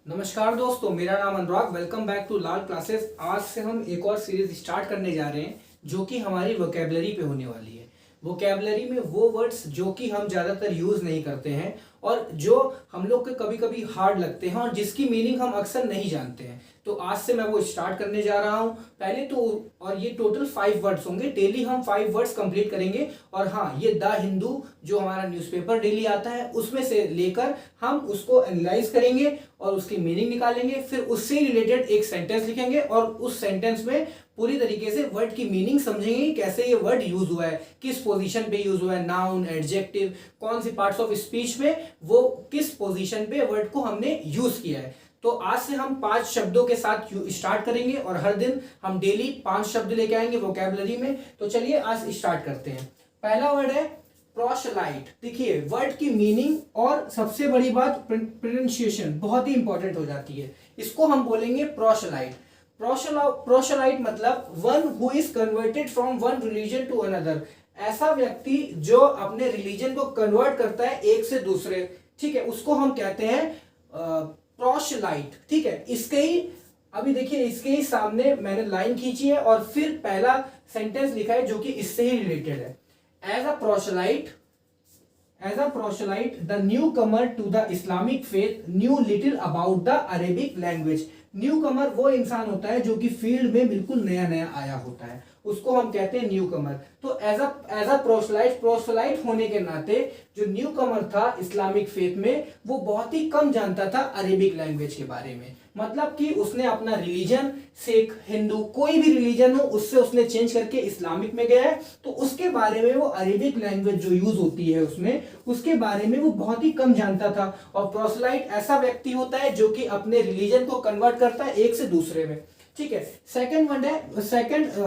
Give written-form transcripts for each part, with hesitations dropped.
नमस्कार दोस्तों, मेरा नाम Anurag. Welcome back to Lal classes. आज से हम एक और सीरीज स्टार्ट करने जा रहे हैं जो कि हमारी वोकेबलरी पे होने वाली है। वोकेबलरी में वो वर्ड्स जो कि हम ज़्यादातर यूज़ नहीं करते हैं और जो हम लोग के कभी कभी हार्ड लगते हैं और जिसकी मीनिंग हम अक्सर नहीं जानते हैं। तो आज से मैं वो स्टार्ट करने जा रहा हूँ पहले तो। और ये टोटल 5 वर्ड्स होंगे। डेली हम 5 वर्ड्स कंप्लीट करेंगे। और हाँ, ये द हिंदू जो हमारा न्यूज़पेपर डेली आता है उसमें से लेकर हम उसको एनालाइज करेंगे और उसकी मीनिंग निकालेंगे। फिर उससे रिलेटेड एक सेंटेंस लिखेंगे और उस सेंटेंस में पूरी तरीके से वर्ड की मीनिंग समझेंगे कि कैसे ये वर्ड यूज हुआ है, किस पोजीशन पे यूज हुआ है, नाउन, एडजेक्टिव, कौन सी पार्ट्स ऑफ स्पीच में वो किस पोजीशन पे वर्ड को हमने यूज किया है। तो आज से हम 5 शब्दों के साथ स्टार्ट करेंगे और हर दिन हम डेली 5 शब्द लेके आएंगे वोकैबुलरी में। तो चलिए आज स्टार्ट करते हैं। पहला वर्ड है प्रोशलाइट। देखिए, वर्ड की मीनिंग और सबसे बड़ी बात प्रोनाउंसिएशन बहुत ही इंपॉर्टेंट हो जाती है। इसको हम बोलेंगे प्रोशलाइट। प्रोशलाइट मतलब one who is converted from one religion to another. ऐसा व्यक्ति जो अपने रिलीजन को कन्वर्ट करता है एक से दूसरे, ठीक है, उसको हम कहते हैं प्रोशलाइट। ठीक है, इसके ही अभी देखिए, इसके ही सामने मैंने लाइन खींची है और फिर पहला सेंटेंस लिखा है जो कि इससे ही रिलेटेड है। As a proselyte, the newcomer to the Islamic faith knew little about the Arabic language. Newcomer वो इंसान होता है जो कि फील्ड में बिल्कुल नया नया आया होता है, उसको हम कहते हैं न्यूकमर। तो एज अ प्रोसलाइट होने के नाते जो न्यूकमर था इस्लामिक फेथ में, वो बहुत ही कम जानता था अरेबिक लैंग्वेज के बारे में। मतलब कि उसने अपना रिलीजन, सिख, हिंदू, कोई भी रिलीजन हो, उससे उसने चेंज करके इस्लामिक में गया है। तो उसके बारे में, वो अरेबिक लैंग्वेज जो यूज होती है उसमें, उसके बारे में वो बहुत ही कम जानता था। और प्रोसलाइट ऐसा व्यक्ति होता है जो कि अपने रिलीजन को कन्वर्ट करता है एक से दूसरे में। ठीक है, सेकंड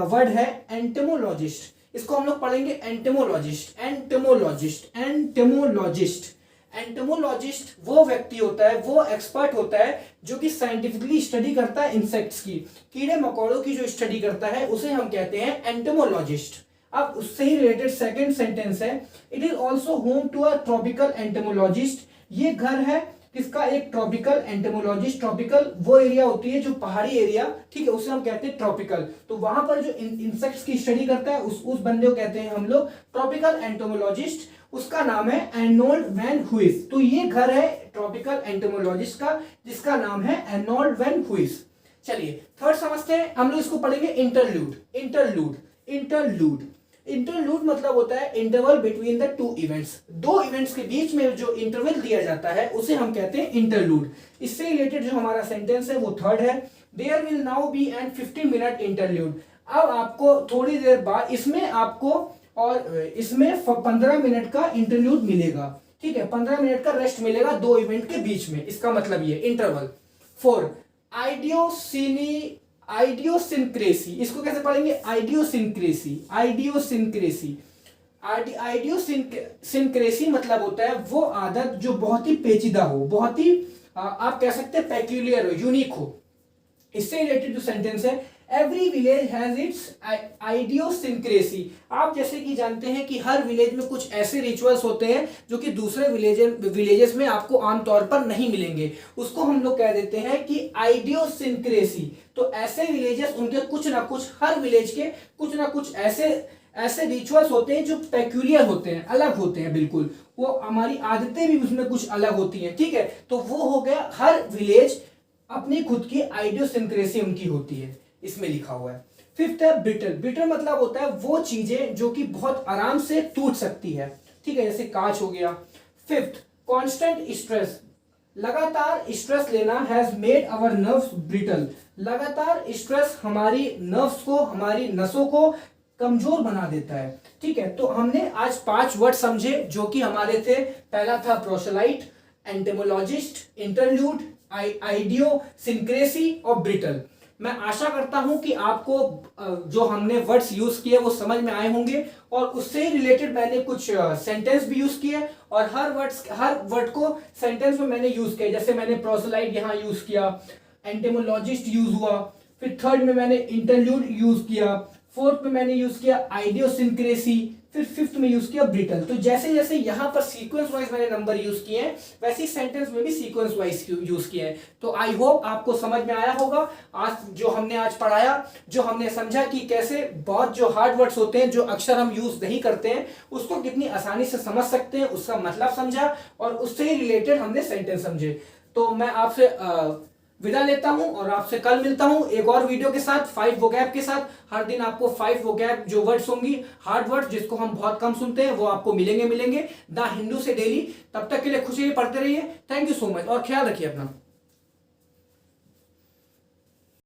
वर्ड है एंटमोलॉजिस्ट। इसको हम लोग पढ़ेंगे एंटमोलॉजिस्ट। एंटमोलॉजिस्ट वो व्यक्ति होता है, वो एक्सपर्ट होता है जो कि साइंटिफिकली स्टडी करता है इंसेक्ट्स की, कीड़े मकोड़ों की जो स्टडी करता है उसे हम कहते हैं एंटमोलॉजिस्ट। अब उससे ही रिलेटेड सेकंड सेंटेंस है, it is also home to a tropical entomologist. ये घर है किसका? एक ट्रॉपिकल एंटमोलॉजिस्ट। ट्रॉपिकल वो एरिया होती है जो पहाड़ी एरिया, ठीक है, उसे हम कहते हैं ट्रॉपिकल। तो वहां पर जो इंसेक्ट्स की स्टडी करता है उस बंदे को कहते हैं हम लोग ट्रॉपिकल एंटमोलॉजिस्ट। उसका नाम है एर्नोल्ड वैन हुइस। तो ये घर है ट्रॉपिकल एंटमोलॉजिस्ट का, जिसका नाम है एर्नोल्ड वैन हुइस। चलिए थर्ड समझते हैं। हम लोग इसको पढ़ेंगे इंटरलूड मतलब होता है interval between the two events. दो इवेंट्स के बीच में जो इंटरवल दिया जाता है उसे हम कहते हैं इंटरलूड। इससे रिलेटेड जो हमारा सेंटेंस है वो थर्ड है, there will now be an 15 minute interlude. अब आपको थोड़ी देर बाद इसमें 15 मिनट का इंटरलूड मिलेगा। ठीक है, 15 मिनट का रेस्ट मिलेगा दो इवेंट के बीच में, इसका मतलब ये इंटरवल। 4 आइडियोसिंक्रेसी। इसको कैसे पढ़ेंगे? आइडियोसिंक्रेसी मतलब होता है वो आदत जो बहुत ही पेचीदा हो, बहुत ही आप कह सकते हैं पेक्यूलियर हो, यूनिक हो। इससे रिलेटेड जो सेंटेंस है, एवरी विलेज हैज इट्स आइडियोसिंक्रेसी। आप जैसे कि जानते हैं कि हर विलेज में कुछ ऐसे रिचुअल्स होते हैं जो कि दूसरे विलेजेस में आपको आमतौर पर नहीं मिलेंगे, उसको हम लोग कह देते हैं कि आइडियोसिंक्रेसी। तो ऐसे विलेजेस, उनके कुछ ना कुछ, हर विलेज के कुछ ना कुछ ऐसे रिचुअल्स होते हैं जो पेक्यूलियर होते हैं, अलग होते हैं बिल्कुल। वो हमारी आदतें भी उसमें कुछ अलग होती हैं। ठीक है, तो वो हो गया, हर विलेज अपनी खुद की आइडियोसिंक्रेसी उनकी होती है, इसमें लिखा हुआ है। फिफ्थ है ब्रिटल मतलब होता है वो चीजें जो कि बहुत आराम से टूट सकती है। ठीक है, जैसे कांच हो गया। Fifth, constant stress. लगातार स्ट्रेस लेना has made our nerves brittle. लगातार स्ट्रेस हमारी नर्व्स को, हमारी नसों को कमजोर बना देता है। ठीक है, तो हमने आज 5 वर्ड समझे जो कि हमारे थे। पहला था प्रोशलाइट, एंटेमोलॉजिस्ट, इंटरल्यूड, आइडियोसिंक्रेसी और ब्रिटल। मैं आशा करता हूं कि आपको जो हमने वर्ड्स यूज किए वो समझ में आए होंगे और उससे ही रिलेटेड मैंने कुछ सेंटेंस भी यूज किए और हर वर्ड को सेंटेंस में मैंने यूज किया। जैसे मैंने प्रोसलाइट यहां यूज किया, एंटेमोलॉजिस्ट यूज हुआ, फिर थर्ड में मैंने इंटरल्यूड यूज किया, फोर्थ में मैंने यूज किया आइडियोसिंक्रेसी, फिर फिफ्थ में यूज किया ब्रिटल। तो जैसे जैसे यहाँ पर सीक्वेंस वाइज मैंने नंबर यूज किए हैं, वैसे ही सेंटेंस में भी सीक्वेंस वाइज यूज किए हैं। तो आई होप आपको समझ में आया होगा आज जो हमने आज पढ़ाया, जो हमने समझा कि कैसे बहुत जो हार्ड वर्ड्स होते हैं, जो अक्षर हम यूज नहीं करते हैं, उसको कितनी आसानी से समझ सकते हैं, उसका मतलब समझा और उससे ही रिलेटेड हमने सेंटेंस समझे। तो मैं आपसे विदा लेता हूं और आपसे कल मिलता हूं एक और वीडियो के साथ 5 वोकैब के साथ। हर दिन आपको 5 वोकैब जो वर्ड्स होंगी, हार्ड वर्ड्स जिसको हम बहुत कम सुनते हैं, वो आपको मिलेंगे द हिंदू से डेली। तब तक के लिए खुशी पढ़ते रहिए। थैंक यू सो मच और ख्याल रखिए अपना।